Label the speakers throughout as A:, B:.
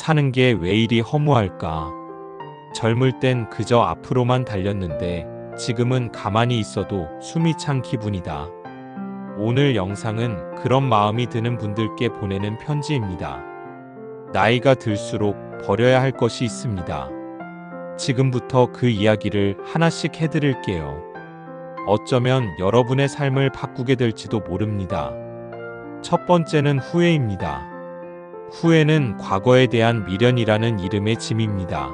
A: 사는 게 왜 이리 허무할까? 젊을 땐 그저 앞으로만 달렸는데 지금은 가만히 있어도 숨이 찬 기분이다. 오늘 영상은 그런 마음이 드는 분들께 보내는 편지입니다. 나이가 들수록 버려야 할 것이 있습니다. 지금부터 그 이야기를 하나씩 해드릴게요. 어쩌면 여러분의 삶을 바꾸게 될지도 모릅니다. 첫 번째는 후회입니다. 후회는 과거에 대한 미련이라는 이름의 짐입니다.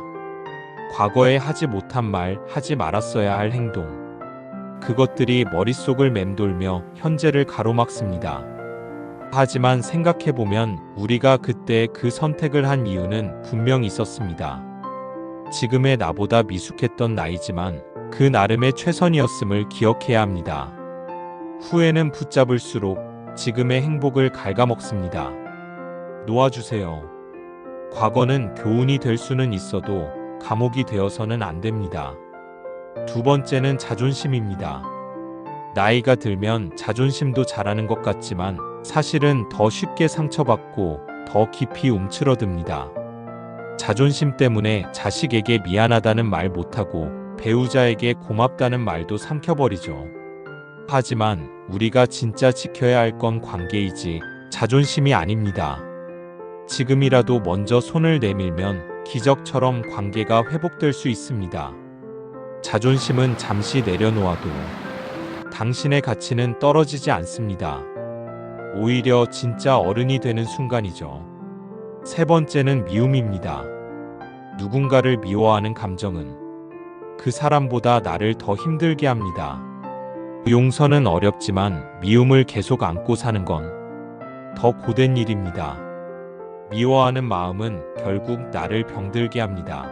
A: 과거에 하지 못한 말, 하지 말았어야 할 행동. 그것들이 머릿속을 맴돌며 현재를 가로막습니다. 하지만 생각해보면 우리가 그때 그 선택을 한 이유는 분명 있었습니다. 지금의 나보다 미숙했던 나이지만 그 나름의 최선이었음을 기억해야 합니다. 후회는 붙잡을수록 지금의 행복을 갉아먹습니다. 놓아주세요. 과거는 교훈이 될 수는 있어도 감옥이 되어서는 안 됩니다. 두 번째는 자존심입니다. 나이가 들면 자존심도 자라는 것 같지만 사실은 더 쉽게 상처받고 더 깊이 움츠러듭니다. 자존심 때문에 자식에게 미안하다는 말 못하고 배우자에게 고맙다는 말도 삼켜버리죠. 하지만 우리가 진짜 지켜야 할 건 관계이지 자존심이 아닙니다. 지금이라도 먼저 손을 내밀면 기적처럼 관계가 회복될 수 있습니다. 자존심은 잠시 내려놓아도 당신의 가치는 떨어지지 않습니다. 오히려 진짜 어른이 되는 순간이죠. 세 번째는 미움입니다. 누군가를 미워하는 감정은 그 사람보다 나를 더 힘들게 합니다. 용서는 어렵지만 미움을 계속 안고 사는 건 더 고된 일입니다. 미워하는 마음은 결국 나를 병들게 합니다.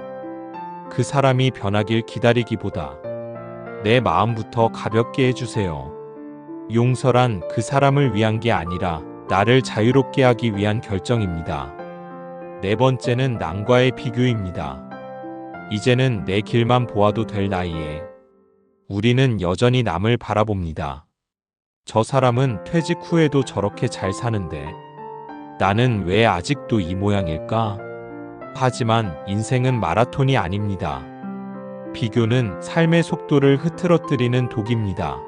A: 그 사람이 변하길 기다리기보다 내 마음부터 가볍게 해주세요. 용서란 그 사람을 위한 게 아니라 나를 자유롭게 하기 위한 결정입니다. 네 번째는 남과의 비교입니다. 이제는 내 길만 보아도 될 나이에 우리는 여전히 남을 바라봅니다. 저 사람은 퇴직 후에도 저렇게 잘 사는데 나는 왜 아직도 이 모양일까? 하지만 인생은 마라톤이 아닙니다. 비교는 삶의 속도를 흐트러뜨리는 독입니다.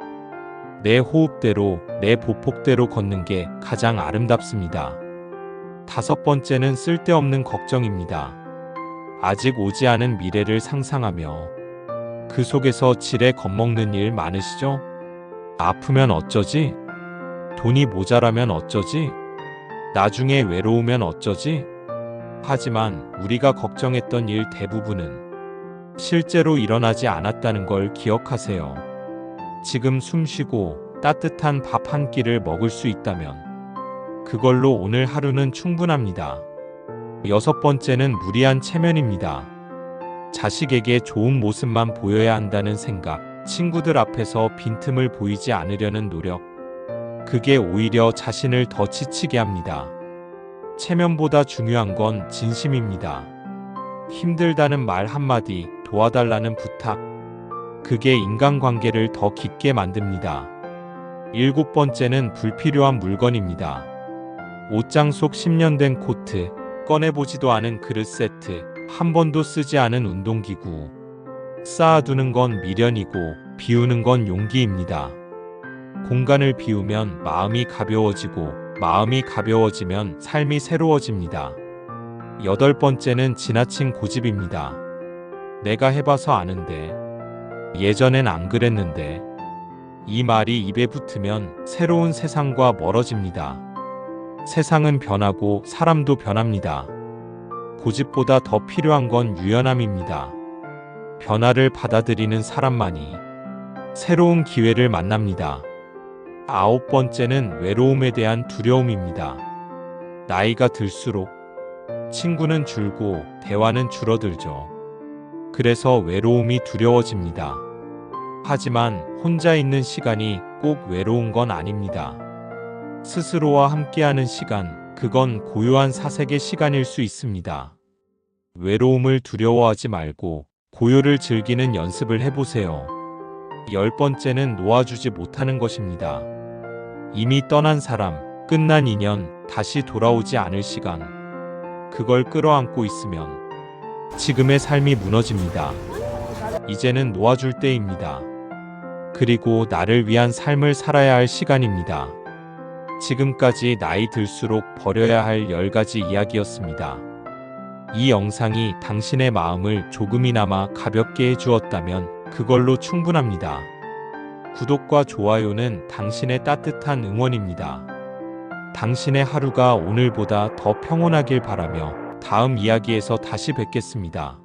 A: 내 호흡대로, 내 보폭대로 걷는 게 가장 아름답습니다. 다섯 번째는 쓸데없는 걱정입니다. 아직 오지 않은 미래를 상상하며 그 속에서 지레 겁먹는 일 많으시죠? 아프면 어쩌지? 돈이 모자라면 어쩌지? 나중에 외로우면 어쩌지? 하지만 우리가 걱정했던 일 대부분은 실제로 일어나지 않았다는 걸 기억하세요. 지금 숨 쉬고 따뜻한 밥 한 끼를 먹을 수 있다면 그걸로 오늘 하루는 충분합니다. 여섯 번째는 무리한 체면입니다. 자식에게 좋은 모습만 보여야 한다는 생각, 친구들 앞에서 빈틈을 보이지 않으려는 노력, 그게 오히려 자신을 더 지치게 합니다. 체면보다 중요한 건 진심입니다. 힘들다는 말 한마디, 도와달라는 부탁, 그게 인간관계를 더 깊게 만듭니다. 일곱 번째는 불필요한 물건입니다. 옷장 속 10년 된 코트, 꺼내보지도 않은 그릇 세트, 한 번도 쓰지 않은 운동기구. 쌓아두는 건 미련이고 비우는 건 용기입니다. 공간을 비우면 마음이 가벼워지고 마음이 가벼워지면 삶이 새로워집니다. 여덟 번째는 지나친 고집입니다. 내가 해봐서 아는데, 예전엔 안 그랬는데, 이 말이 입에 붙으면 새로운 세상과 멀어집니다. 세상은 변하고 사람도 변합니다. 고집보다 더 필요한 건 유연함입니다. 변화를 받아들이는 사람만이 새로운 기회를 만납니다. 아홉 번째는 외로움에 대한 두려움입니다. 나이가 들수록 친구는 줄고 대화는 줄어들죠. 그래서 외로움이 두려워집니다. 하지만 혼자 있는 시간이 꼭 외로운 건 아닙니다. 스스로와 함께하는 시간, 그건 고요한 사색의 시간일 수 있습니다. 외로움을 두려워하지 말고 고요를 즐기는 연습을 해보세요. 열 번째는 놓아주지 못하는 것입니다. 이미 떠난 사람, 끝난 인연, 다시 돌아오지 않을 시간. 그걸 끌어안고 있으면 지금의 삶이 무너집니다. 이제는 놓아줄 때입니다. 그리고 나를 위한 삶을 살아야 할 시간입니다. 지금까지 나이 들수록 버려야 할 10가지 이야기였습니다. 이 영상이 당신의 마음을 조금이나마 가볍게 해주었다면 그걸로 충분합니다. 구독과 좋아요는 당신의 따뜻한 응원입니다. 당신의 하루가 오늘보다 더 평온하길 바라며 다음 이야기에서 다시 뵙겠습니다.